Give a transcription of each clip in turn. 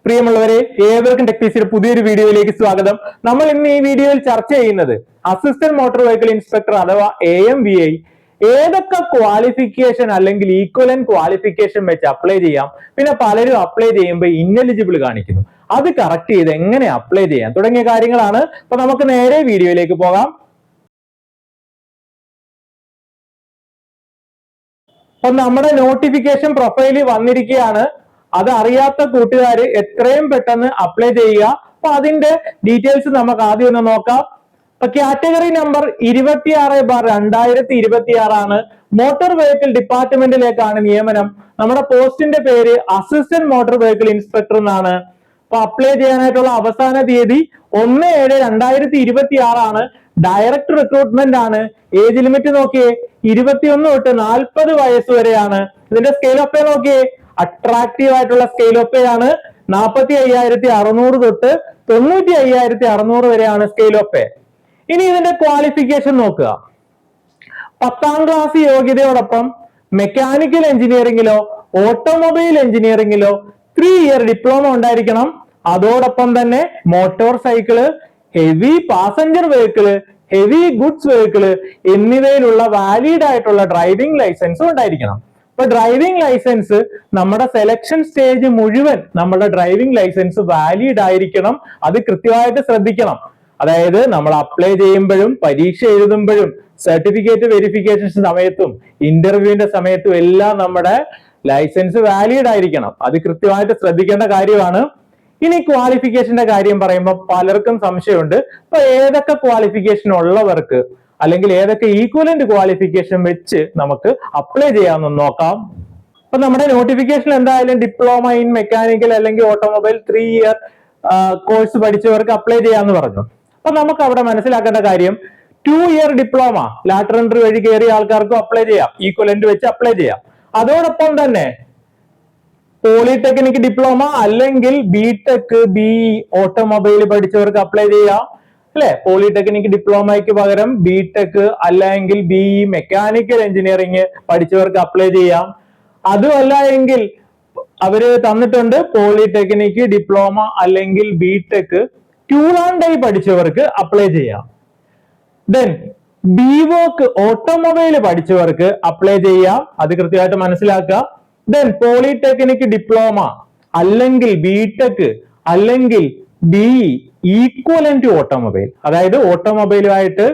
പ്രിയമുള്ളവരെ, ഏവർക്കും ടെക്പീസിയുടെ പുതിയൊരു വീഡിയോയിലേക്ക് സ്വാഗതം. നമ്മൾ ഇന്ന് ഈ വീഡിയോയിൽ ചർച്ച ചെയ്യുന്നത് അസിസ്റ്റന്റ് മോട്ടോർ വെഹിക്കിൾ ഇൻസ്പെക്ടർ അഥവാ AMVI ഏതൊക്കെ ക്വാളിഫിക്കേഷൻ അല്ലെങ്കിൽ ഈക്വലന്റ് ക്വാളിഫിക്കേഷൻ വെച്ച് അപ്ലൈ ചെയ്യാം, പിന്നെ പലരും അപ്ലൈ ചെയ്യുമ്പോൾ ഇന്നെലിജിബിൾ കാണിക്കുന്നു, അത് കറക്റ്റ് ചെയ്ത് എങ്ങനെ അപ്ലൈ ചെയ്യാം തുടങ്ങിയ കാര്യങ്ങളാണ്. അപ്പൊ നമുക്ക് നേരെ വീഡിയോയിലേക്ക് പോകാം. അപ്പൊ നമ്മുടെ നോട്ടിഫിക്കേഷൻ പ്രൊഫൈലിൽ വന്നിരിക്കുകയാണ്. അത് അറിയാത്ത കൂട്ടുകാർ എത്രയും പെട്ടെന്ന് അപ്ലൈ ചെയ്യുക. അപ്പൊ അതിന്റെ ഡീറ്റെയിൽസ് നമുക്ക് ആദ്യം ഒന്ന് നോക്കാം. അപ്പൊ കാറ്റഗറി നമ്പർ 26/2026 ആണ്. മോട്ടോർ വെഹിക്കിൾ ഡിപ്പാർട്ട്മെന്റിലേക്കാണ് നിയമനം. നമ്മുടെ പോസ്റ്റിന്റെ പേര് അസിസ്റ്റന്റ് മോട്ടോർ വെഹിക്കിൾ ഇൻസ്പെക്ടർ എന്നാണ്. അപ്പൊ അപ്ലൈ ചെയ്യാനായിട്ടുള്ള അവസാന തീയതി 1/7/2026 ആണ്. ഡയറക്ട് റിക്രൂട്ട്മെന്റ് ആണ്. ഏജ് ലിമിറ്റ് നോക്കിയേ, 21 തൊട്ട് 40 വയസ്സ് വരെയാണ്. ഇതിന്റെ സ്കെയിൽ ഓഫ് പേ നോക്കിയേ, അട്രാക്റ്റീവ് ആയിട്ടുള്ള സ്കെയിൽ ഓഫ് പേ ആണ്. 45,600 തൊട്ട് 95,600 വരെയാണ് സ്കെയിൽ ഓഫ് പേ. ഇനി ഇതിന്റെ ക്വാളിഫിക്കേഷൻ നോക്കുക. 10ാം ക്ലാസ് യോഗ്യതയോടൊപ്പം മെക്കാനിക്കൽ എഞ്ചിനീയറിംഗിലോ ഓട്ടോമൊബൈൽ എഞ്ചിനീയറിംഗിലോ 3 ഇയർ ഡിപ്ലോമ ഉണ്ടായിരിക്കണം. അതോടൊപ്പം തന്നെ motorcycle, heavy passenger vehicle, heavy goods vehicle എന്നിവയിലുള്ള വാലിഡ് ആയിട്ടുള്ള ഡ്രൈവിംഗ് ലൈസൻസും ഉണ്ടായിരിക്കണം. അപ്പൊ ഡ്രൈവിംഗ് ലൈസൻസ് നമ്മുടെ സെലക്ഷൻ സ്റ്റേജ് മുഴുവൻ നമ്മുടെ ഡ്രൈവിംഗ് ലൈസൻസ് വാലിഡ് ആയിരിക്കണം. അത് കൃത്യമായിട്ട് ശ്രദ്ധിക്കണം. അതായത് നമ്മൾ അപ്ലൈ ചെയ്യുമ്പോഴും പരീക്ഷ എഴുതുമ്പോഴും സർട്ടിഫിക്കറ്റ് വെരിഫിക്കേഷൻ സമയത്തും ഇന്റർവ്യൂവിന്റെ സമയത്തും എല്ലാം നമ്മുടെ ലൈസൻസ് വാലിഡ് ആയിരിക്കണം. അത് കൃത്യമായിട്ട് ശ്രദ്ധിക്കേണ്ട കാര്യമാണ്. ഇനി ക്വാളിഫിക്കേഷന്റെ കാര്യം പറയുമ്പോൾ പലർക്കും സംശയമുണ്ട്. അപ്പൊ ഏതൊക്കെ ക്വാളിഫിക്കേഷൻ ഉള്ളവർക്ക് അല്ലെങ്കിൽ ഏതൊക്കെ ഈക്വലന്റ് ക്വാളിഫിക്കേഷൻ വെച്ച് നമുക്ക് അപ്ലൈ ചെയ്യാമെന്ന് നോക്കാം. അപ്പൊ നമ്മുടെ നോട്ടിഫിക്കേഷൻ എന്തായാലും ഡിപ്ലോമ ഇൻ മെക്കാനിക്കൽ അല്ലെങ്കിൽ ഓട്ടോമൊബൈൽ 3 ഇയർ കോഴ്സ് പഠിച്ചവർക്ക് അപ്ലൈ ചെയ്യാമെന്ന് പറഞ്ഞു. അപ്പൊ നമുക്ക് അവിടെ മനസ്സിലാക്കേണ്ട കാര്യം 2 ഇയർ ഡിപ്ലോമ ലാറ്ററൽ എൻട്രി വഴി കയറിയ ആൾക്കാർക്കും അപ്ലൈ ചെയ്യാം, ഈക്വലന്റ് വെച്ച് അപ്ലൈ ചെയ്യാം. അതോടൊപ്പം തന്നെ പോളിടെക്നിക് ഡിപ്ലോമ അല്ലെങ്കിൽ BTech BE ഓട്ടോമൊബൈൽ പഠിച്ചവർക്ക് അപ്ലൈ ചെയ്യാം, അല്ലെ? പോളിടെക്നിക് ഡിപ്ലോമയ്ക്ക് പകരം BTech അല്ലെങ്കിൽ BE മെക്കാനിക്കൽ എഞ്ചിനീയറിംഗ് പഠിച്ചവർക്ക് അപ്ലൈ ചെയ്യാം. അതുമല്ല എങ്കിൽ അവര് തന്നിട്ടുണ്ട് പോളിടെക്നിക് ഡിപ്ലോമ അല്ലെങ്കിൽ BTech ടൂൾ ആൻഡ് ഡൈ പഠിച്ചവർക്ക് അപ്ലൈ ചെയ്യാം. ദെൻ BVOC ഓട്ടോമൊബൈൽ പഠിച്ചവർക്ക് അപ്ലൈ ചെയ്യാം. അത് കൃത്യമായിട്ട് മനസ്സിലാക്കുക. ദെൻ പോളിടെക്നിക് ഡിപ്ലോമ അല്ലെങ്കിൽ BTech അല്ലെങ്കിൽ BE ഈക്വലന്റ് ഓട്ടോമൊബൈൽ, അതായത് ഓട്ടോമൊബൈലുമായിട്ട്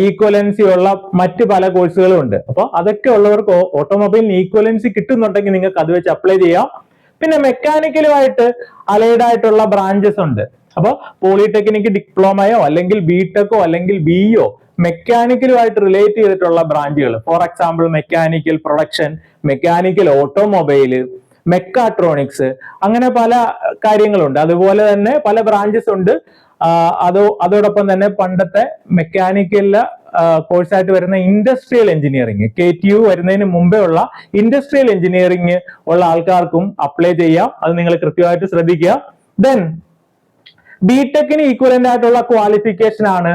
ഈക്വലൻസി ഉള്ള മറ്റ് പല കോഴ്സുകളും ഉണ്ട്. അപ്പൊ അതൊക്കെ ഉള്ളവർക്ക് ഓട്ടോമൊബൈലിന് ഈക്വലൻസി കിട്ടുന്നുണ്ടെങ്കിൽ നിങ്ങൾക്ക് അത് വെച്ച് അപ്ലൈ ചെയ്യാം. പിന്നെ മെക്കാനിക്കലുമായിട്ട് അലൈഡ് ആയിട്ടുള്ള ബ്രാഞ്ചസ് ഉണ്ട്. അപ്പൊ പോളിടെക്നിക് ഡിപ്ലോമയോ അല്ലെങ്കിൽ BTechോ അല്ലെങ്കിൽ BEയോ മെക്കാനിക്കലുമായിട്ട് റിലേറ്റ് ചെയ്തിട്ടുള്ള ബ്രാഞ്ചുകൾ, for example mechanical production, mechanical automobile, mechatronics, അങ്ങനെ പല കാര്യങ്ങളുണ്ട്. അതുപോലെ തന്നെ പല ബ്രാഞ്ചസ് ഉണ്ട്. അതോടൊപ്പം തന്നെ പണ്ടത്തെ മെക്കാനിക്കലിലെ കോഴ്സായിട്ട് വരുന്ന ഇൻഡസ്ട്രിയൽ എഞ്ചിനീയറിംഗ്, KTU വരുന്നതിന് മുമ്പേ ഉള്ള ഇൻഡസ്ട്രിയൽ എഞ്ചിനീയറിംഗ് ഉള്ള ആൾക്കാർക്കും അപ്ലൈ ചെയ്യാം. അത് നിങ്ങൾ കൃത്യമായിട്ട് ശ്രദ്ധിക്കുക. ദെൻ BTechന് ഈക്വലന്റ് ആയിട്ടുള്ള ക്വാളിഫിക്കേഷൻ ആണ്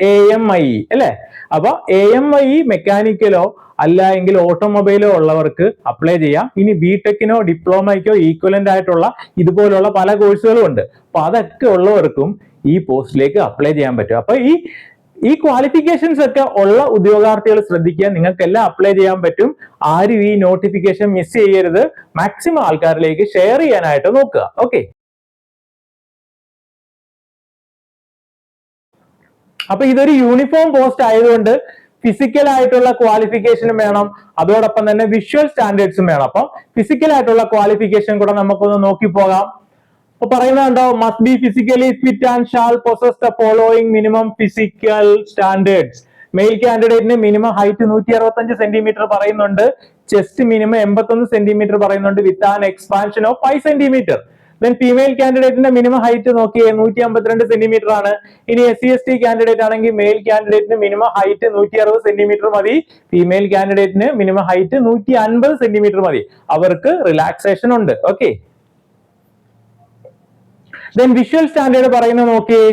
AMIE, അല്ലെ? അപ്പൊ AMIE മെക്കാനിക്കലോ അല്ല എങ്കിൽ ഓട്ടോമൊബൈലോ ഉള്ളവർക്ക് അപ്ലൈ ചെയ്യാം. ഇനി BTechനോ ഡിപ്ലോമയ്ക്കോ ഈക്വലന്റ് ആയിട്ടുള്ള ഇതുപോലുള്ള പല കോഴ്സുകളും ഉണ്ട്. അപ്പൊ അതൊക്കെ ഉള്ളവർക്കും ഈ പോസ്റ്റിലേക്ക് അപ്ലൈ ചെയ്യാൻ പറ്റും. അപ്പൊ ഈ ക്വാളിഫിക്കേഷൻസ് ഒക്കെ ഉള്ള ഉദ്യോഗാർത്ഥികൾ ശ്രദ്ധിക്കുക, നിങ്ങൾക്കെല്ലാം അപ്ലൈ ചെയ്യാൻ പറ്റും. ആരും ഈ നോട്ടിഫിക്കേഷൻ മിസ് ചെയ്യരുത്. മാക്സിമം ആൾക്കാരിലേക്ക് ഷെയർ ചെയ്യാനായിട്ട് നോക്കുക. ഓക്കെ, അപ്പൊ ഇതൊരു യൂണിഫോം പോസ്റ്റ് ആയതുകൊണ്ട് ഫിസിക്കൽ ആയിട്ടുള്ള ക്വാളിഫിക്കേഷനും വേണം, അതോടൊപ്പം തന്നെ വിഷ്വൽ സ്റ്റാൻഡേർഡ്സും വേണം. അപ്പൊ ഫിസിക്കൽ ആയിട്ടുള്ള ക്വാളിഫിക്കേഷൻ കൂടെ നമുക്കൊന്ന് നോക്കി പോകാം. അപ്പൊ പറയുന്നുണ്ടോ, must be physically fit and shall possess the following minimum physical standards. Male കാൻഡിഡേറ്റിന് മിനിമം ഹൈറ്റ് 165 സെന്റിമീറ്റർ പറയുന്നുണ്ട്, ചെസ്റ്റ് മിനിമം 81 സെന്റിമീറ്റർ പറയുന്നുണ്ട് with an expansion of 5 centimetre. Then female കാൻഡിഡേറ്റിന്റെ മിനിമം ഹൈറ്റ് നോക്കിയേ 152 സെന്റിമീറ്റർ ആണ്. ഇനി SC/ST കാൻഡിഡേറ്റ് ആണെങ്കിൽ male കാൻഡിഡേറ്റിന് minimum height 160 centimetre മതി, ഫീമെയിൽ കാൻഡിഡേറ്റിന് മിനിമം ഹൈറ്റ് 150 സെന്റിമീറ്റർ മതി. അവർക്ക് റിലാക്സേഷൻ ഉണ്ട്. ഓക്കെ, ദെൻ വിഷ്വൽ സ്റ്റാൻഡേർഡ് പറയുന്നത് നോക്കിയേ,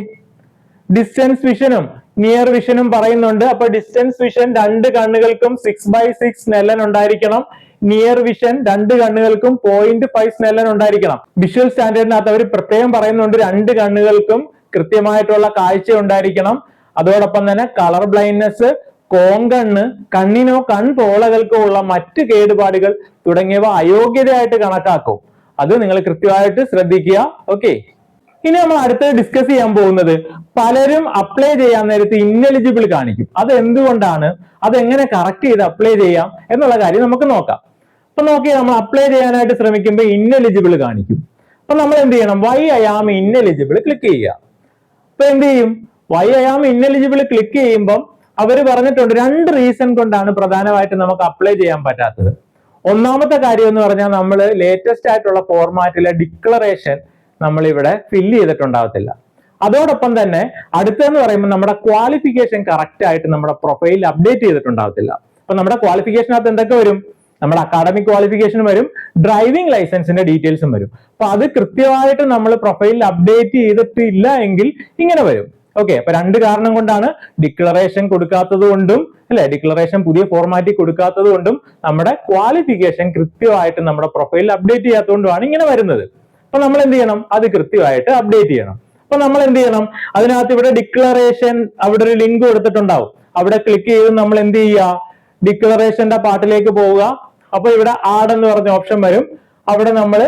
ഡിസ്റ്റൻസ് വിഷനും നിയർ വിഷനും പറയുന്നുണ്ട്. അപ്പൊ ഡിസ്റ്റൻസ് വിഷൻ 2 കണ്ണുകൾക്കും 6/6 നെല്ലൻ ഉണ്ടായിരിക്കണം. നിയർ വിഷൻ 2 കണ്ണുകൾക്കും 0.5 സ്നെല്ലൻ ഉണ്ടായിരിക്കണം. വിഷ്വൽ സ്റ്റാൻഡേർഡിനകത്ത് അവർ പ്രത്യേകം പറയുന്നുണ്ട് 2 കണ്ണുകൾക്കും കൃത്യമായിട്ടുള്ള കാഴ്ച ഉണ്ടായിരിക്കണം. അതോടൊപ്പം തന്നെ കളർ ബ്ലൈൻഡ്നെസ്, കോങ്കണ്ണ്, കണ്ണിനോ കൺപോളകൾക്കോ ഉള്ള മറ്റ് കേടുപാടുകൾ തുടങ്ങിയവ അയോഗ്യതയായിട്ട് കണക്കാക്കും. അത് നിങ്ങൾ കൃത്യമായിട്ട് ശ്രദ്ധിക്കുക. ഓക്കെ, ഇനി നമ്മൾ അടുത്തത് ഡിസ്കസ് ചെയ്യാൻ പോകുന്നത് പലരും അപ്ലൈ ചെയ്യാൻ നേരത്ത് ഇന്നെലിജിബിൾ കാണിക്കും. അത് എന്തുകൊണ്ടാണ്, അതെങ്ങനെ കറക്റ്റ് ചെയ്ത് അപ്ലൈ ചെയ്യാം എന്നുള്ള കാര്യം നമുക്ക് നോക്കാം. അപ്പൊ നോക്കിയാൽ നമ്മൾ അപ്ലൈ ചെയ്യാനായിട്ട് ശ്രമിക്കുമ്പോൾ ഇന്നെലിജിബിൾ കാണിക്കും. അപ്പൊ നമ്മൾ എന്ത് ചെയ്യണം, why I am ineligible click ചെയ്യുക. അപ്പൊ എന്ത് ചെയ്യും, why I am ineligible click ചെയ്യുമ്പോൾ അവർ പറഞ്ഞിട്ടുണ്ട് 2 റീസൺ കൊണ്ടാണ് പ്രധാനമായിട്ട് നമുക്ക് അപ്ലൈ ചെയ്യാൻ പറ്റാത്തത്. ഒന്നാമത്തെ കാര്യം എന്ന് പറഞ്ഞാൽ നമ്മൾ ലേറ്റസ്റ്റ് ആയിട്ടുള്ള ഫോർമാറ്റിലെ ഡിക്ലറേഷൻ നമ്മൾ ഇവിടെ ഫില്ല് ചെയ്തിട്ടുണ്ടാവത്തില്ല. അതോടൊപ്പം തന്നെ അടുത്തെന്ന് പറയുമ്പോൾ നമ്മുടെ ക്വാളിഫിക്കേഷൻ കറക്റ്റ് ആയിട്ട് നമ്മുടെ പ്രൊഫൈലിൽ അപ്ഡേറ്റ് ചെയ്തിട്ടുണ്ടാവത്തില്ല. അപ്പൊ നമ്മുടെ ക്വാളിഫിക്കേഷനകത്ത് എന്തൊക്കെ വരും, നമ്മുടെ അക്കാഡമിക് ക്വാളിഫിക്കേഷൻ വരും, ഡ്രൈവിംഗ് ലൈസൻസിന്റെ ഡീറ്റെയിൽസും വരും. അപ്പൊ അത് കൃത്യമായിട്ട് നമ്മൾ പ്രൊഫൈലിൽ അപ്ഡേറ്റ് ചെയ്തിട്ടില്ല എങ്കിൽ ഇങ്ങനെ വരും. ഓക്കെ, അപ്പൊ 2 കാരണം കൊണ്ടാണ്, ഡിക്ലറേഷൻ കൊടുക്കാത്തത് കൊണ്ടും അല്ലെ, ഡിക്ലറേഷൻ പുതിയ ഫോർമാറ്റിൽ കൊടുക്കാത്തത് കൊണ്ടും നമ്മുടെ ക്വാളിഫിക്കേഷൻ കൃത്യമായിട്ട് നമ്മുടെ പ്രൊഫൈലിൽ അപ്ഡേറ്റ് ചെയ്യാത്തതുകൊണ്ടുമാണ് ഇങ്ങനെ വരുന്നത്. അപ്പൊ നമ്മൾ എന്ത് ചെയ്യണം, അത് കൃത്യമായിട്ട് അപ്ഡേറ്റ് ചെയ്യണം. അപ്പൊ നമ്മൾ എന്ത് ചെയ്യണം, അതിനകത്ത് ഇവിടെ ഡിക്ലറേഷൻ അവിടെ ഒരു ലിങ്ക് കൊടുത്തിട്ടുണ്ടാവും. അവിടെ ക്ലിക്ക് ചെയ്ത് നമ്മൾ എന്ത് ചെയ്യുക, ഡിക്ലറേഷന്റെ പാർട്ടിലേക്ക് പോവുക. അപ്പൊ ഇവിടെ ആഡ് എന്ന് പറഞ്ഞ ഓപ്ഷൻ വരും. അവിടെ നമ്മൾ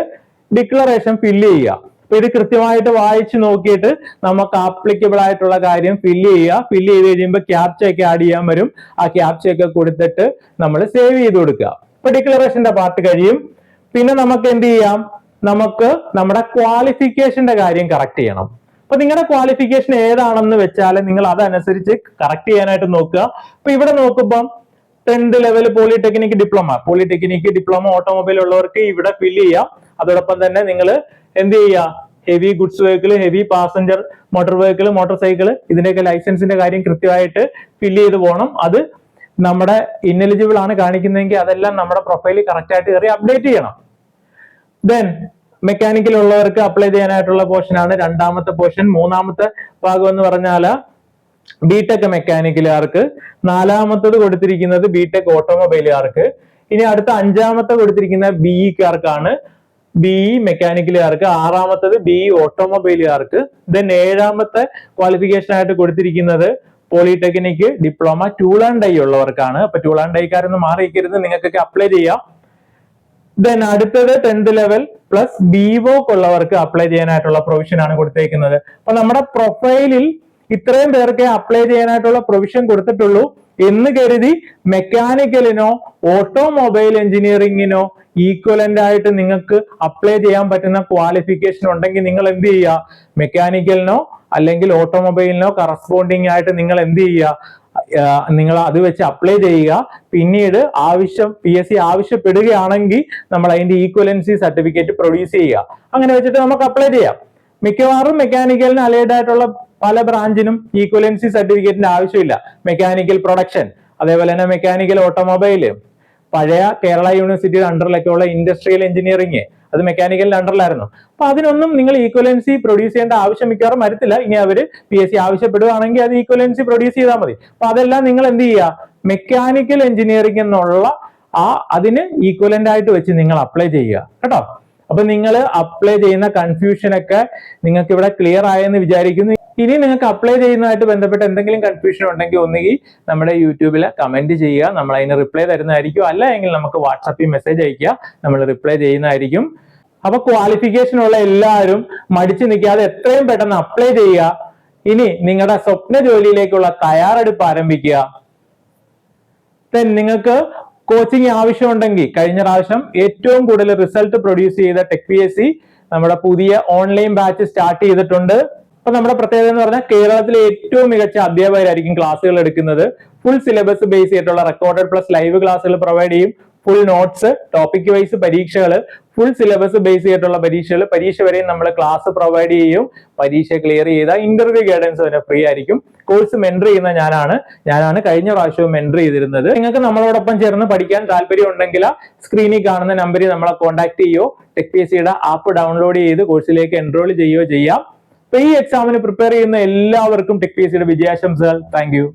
ഡിക്ലറേഷൻ ഫില്ല് ചെയ്യുക. അപ്പൊ ഇത് കൃത്യമായിട്ട് വായിച്ച് നോക്കിയിട്ട് നമുക്ക് ആപ്ലിക്കബിൾ ആയിട്ടുള്ള കാര്യം ഫില്ല് ചെയ്യുക. ഫില്ല് ചെയ്ത് കഴിയുമ്പോൾ ക്യാപ്ച ഒക്കെ ആഡ് ചെയ്യാൻ വരും. ആ ക്യാപ്ച ഒക്കെ കൊടുത്തിട്ട് നമ്മൾ സേവ് ചെയ്ത് കൊടുക്കുക. അപ്പൊ ഡിക്ലറേഷന്റെ പാർട്ട് കഴിയും. പിന്നെ നമുക്ക് എന്ത് ചെയ്യാം, നമുക്ക് നമ്മുടെ ക്വാളിഫിക്കേഷന്റെ കാര്യം കറക്റ്റ് ചെയ്യണം. അപ്പൊ നിങ്ങളുടെ ക്വാളിഫിക്കേഷൻ ഏതാണെന്ന് വെച്ചാൽ നിങ്ങൾ അതനുസരിച്ച് കറക്റ്റ് ചെയ്യാനായിട്ട് നോക്കുക. അപ്പൊ ഇവിടെ നോക്കുമ്പോൾ 10th level polytechnic diploma automobile ഉള്ളവർക്ക് ഇവിടെ ഫില്ല് ചെയ്യാം. അതോടൊപ്പം തന്നെ നിങ്ങൾ എന്ത് ചെയ്യുക, heavy goods vehicle, heavy passenger motor vehicle, motor cycle, ഇതിന്റെയൊക്കെ ലൈസൻസിന്റെ കാര്യം കൃത്യമായിട്ട് ഫില്ല് ചെയ്ത് പോകണം. അത് നമ്മുടെ ഇന്നെലിജിബിൾ ആണ് കാണിക്കുന്നതെങ്കിൽ അതെല്ലാം നമ്മുടെ പ്രൊഫൈലിൽ കറക്റ്റ് ആയിട്ട് കയറി അപ്ഡേറ്റ് ചെയ്യണം. ദെൻ മെക്കാനിക്കൽ ഉള്ളവർക്ക് അപ്ലൈ ചെയ്യാനായിട്ടുള്ള പോർഷൻ ആണ് 2ാമത്തെ പോർഷൻ. 3ാമത്തെ ഭാഗം എന്ന് പറഞ്ഞാൽ ബിടെക് മെക്കാനിക്കലുകാർക്ക്. 4ാമത്തത് കൊടുത്തിരിക്കുന്നത് ബിടെക് ഓട്ടോമൊബൈലുകാർക്ക്. ഇനി അടുത്ത 5ാമത്തെ കൊടുത്തിരിക്കുന്ന ബിഇക്കാർക്കാണ്, ബിഇ മെക്കാനിക്കലുകാർക്ക്. 6ാമത്തത് ബിഇ ഓട്ടോമൊബൈലുകാർക്ക്. ദെൻ 7ാമത്തെ ക്വാളിഫിക്കേഷൻ ആയിട്ട് കൊടുത്തിരിക്കുന്നത് polytechnic diploma tool and die ഉള്ളവർക്കാണ്. അപ്പൊ ടൂൾ ആൻഡ് ഡൈക്കാരൊന്നും മാറിയിരിക്കരുത്, നിങ്ങൾക്കൊക്കെ അപ്ലൈ ചെയ്യാം. ദെൻ അടുത്തത് 10th ലെവൽ പ്ലസ് ബിവോക്ക് ഉള്ളവർക്ക് അപ്ലൈ ചെയ്യാനായിട്ടുള്ള പ്രൊവിഷൻ ആണ് കൊടുത്തേക്കുന്നത്. അപ്പൊ നമ്മുടെ പ്രൊഫൈലിൽ ഇത്രയും പേർക്ക് അപ്ലൈ ചെയ്യാനായിട്ടുള്ള പ്രൊവിഷൻ കൊടുത്തിട്ടുള്ളൂ എന്ന് കരുതി മെക്കാനിക്കലിനോ ഓട്ടോമൊബൈൽ എഞ്ചിനീയറിംഗിനോ ഈക്വലന്റ് ആയിട്ട് നിങ്ങൾക്ക് അപ്ലൈ ചെയ്യാൻ പറ്റുന്ന ക്വാളിഫിക്കേഷൻ ഉണ്ടെങ്കിൽ നിങ്ങൾ എന്ത് ചെയ്യുക, മെക്കാനിക്കലിനോ അല്ലെങ്കിൽ ഓട്ടോമൊബൈലിനോ കറസ്പോണ്ടിങ് ആയിട്ട് നിങ്ങൾ എന്ത് ചെയ്യുക, നിങ്ങൾ അത് വെച്ച് അപ്ലൈ ചെയ്യുക. പിന്നീട് PSC ആവശ്യപ്പെടുകയാണെങ്കിൽ നമ്മൾ അതിന്റെ ഈക്വലൻസി സർട്ടിഫിക്കറ്റ് പ്രൊഡ്യൂസ് ചെയ്യുക. അങ്ങനെ വെച്ചിട്ട് നമുക്ക് അപ്ലൈ ചെയ്യാം. മിക്കവാറും മെക്കാനിക്കലിന് അലൈഡ് ആയിട്ടുള്ള പല ബ്രാഞ്ചിനും ഈക്വലൻസി സർട്ടിഫിക്കറ്റിന്റെ ആവശ്യമില്ല. മെക്കാനിക്കൽ പ്രൊഡക്ഷൻ, അതേപോലെ തന്നെ മെക്കാനിക്കൽ ഓട്ടോമൊബൈല്, പഴയ കേരള യൂണിവേഴ്സിറ്റിയുടെ അണ്ടറിലൊക്കെ ഉള്ള ഇൻഡസ്ട്രിയൽ എഞ്ചിനീയറിംഗ്, അത് മെക്കാനിക്കലിന്റെ അണ്ടറിലായിരുന്നു. അപ്പൊ അതിനൊന്നും നിങ്ങൾ ഈക്വലൻസി പ്രൊഡ്യൂസ് ചെയ്യേണ്ട ആവശ്യം മിക്കവാറും വരത്തില്ല. ഇനി അവര് PSC ആവശ്യപ്പെടുകയാണെങ്കിൽ അത് ഈക്വലൻസി പ്രൊഡ്യൂസ് ചെയ്താൽ മതി. അപ്പൊ അതെല്ലാം നിങ്ങൾ എന്ത് ചെയ്യുക, മെക്കാനിക്കൽ എഞ്ചിനീയറിംഗ് എന്നുള്ള അതിന് ഈക്വലന്റ് ആയിട്ട് വെച്ച് നിങ്ങൾ അപ്ലൈ ചെയ്യുക കേട്ടോ. അപ്പൊ നിങ്ങൾ അപ്ലൈ ചെയ്യുന്ന കൺഫ്യൂഷനൊക്കെ നിങ്ങൾക്ക് ഇവിടെ ക്ലിയർ ആയെന്ന് വിചാരിക്കുന്നു. ഇനി നിങ്ങൾക്ക് അപ്ലൈ ചെയ്യുന്നതായിട്ട് ബന്ധപ്പെട്ട് എന്തെങ്കിലും കൺഫ്യൂഷൻ ഉണ്ടെങ്കിൽ ഒന്നുകിൽ നമ്മുടെ യൂട്യൂബിൽ കമന്റ് ചെയ്യുക, നമ്മൾ അതിന് റിപ്ലൈ തരുന്നതായിരിക്കും. അല്ല എങ്കിൽ നമുക്ക് വാട്സാപ്പിൽ മെസ്സേജ് അയക്കുക, നമ്മൾ റിപ്ലൈ ചെയ്യുന്നതായിരിക്കും. അപ്പൊ ക്വാളിഫിക്കേഷൻ ഉള്ള എല്ലാവരും മടിച്ചു നിൽക്കാതെ എത്രയും പെട്ടെന്ന് അപ്ലൈ ചെയ്യുക. ഇനി നിങ്ങളുടെ സ്വപ്ന ജോലിയിലേക്കുള്ള തയ്യാറെടുപ്പ് ആരംഭിക്കുക. നിങ്ങൾക്ക് കോച്ചിങ് ആവശ്യമുണ്ടെങ്കിൽ കഴിഞ്ഞ പ്രാവശ്യം ഏറ്റവും കൂടുതൽ റിസൾട്ട് പ്രൊഡ്യൂസ് ചെയ്ത ടെക് PSC നമ്മുടെ പുതിയ ഓൺലൈൻ ബാച്ച് സ്റ്റാർട്ട് ചെയ്തിട്ടുണ്ട്. അപ്പൊ നമ്മുടെ പ്രത്യേകത എന്ന് പറഞ്ഞാൽ കേരളത്തിലെ ഏറ്റവും മികച്ച അധ്യാപകരായിരിക്കും ക്ലാസ്സുകൾ എടുക്കുന്നത്. ഫുൾ സിലബസ് ബേസ് ചെയ്തിട്ടുള്ള റെക്കോർഡഡ് പ്ലസ് ലൈവ് ക്ലാസ്സുകൾ പ്രൊവൈഡ് ചെയ്യും. ഫുൾ നോട്ട്സ്, ടോപ്പിക് വൈസ് പരീക്ഷകൾ, ഫുൾ സിലബസ് ബേസ് ചെയ്തിട്ടുള്ള പരീക്ഷകൾ, പരീക്ഷ വരെയും നമ്മൾ ക്ലാസ് പ്രൊവൈഡ് ചെയ്യും. പരീക്ഷ ക്ലിയർ ചെയ്ത ഇന്റർവ്യൂ ഗൈഡൻസ് വരെ ഫ്രീ ആയിരിക്കും. കോഴ്സ് മെന്റർ ചെയ്യുന്ന ഞാനാണ് കഴിഞ്ഞ പ്രാവശ്യവും മെന്റർ ചെയ്തിരുന്നത്. നിങ്ങൾക്ക് നമ്മളോടൊപ്പം ചേർന്ന് പഠിക്കാൻ താല്പര്യം ഉണ്ടെങ്കിൽ സ്ക്രീനിൽ കാണുന്ന നമ്പറിൽ നമ്മളെ കോൺടാക്ട് ചെയ്യോ, ടെക് PSCയുടെ ആപ്പ് ഡൗൺലോഡ് ചെയ്ത് കോഴ്സിലേക്ക് എൻറോൾ ചെയ്യുകയോ ചെയ്യാം. അപ്പൊ ഈ എക്സാമിന് പ്രിപ്പയർ ചെയ്യുന്ന എല്ലാവർക്കും ടെക് PSCയുടെ വിജയാശംസകൾ. Thank U.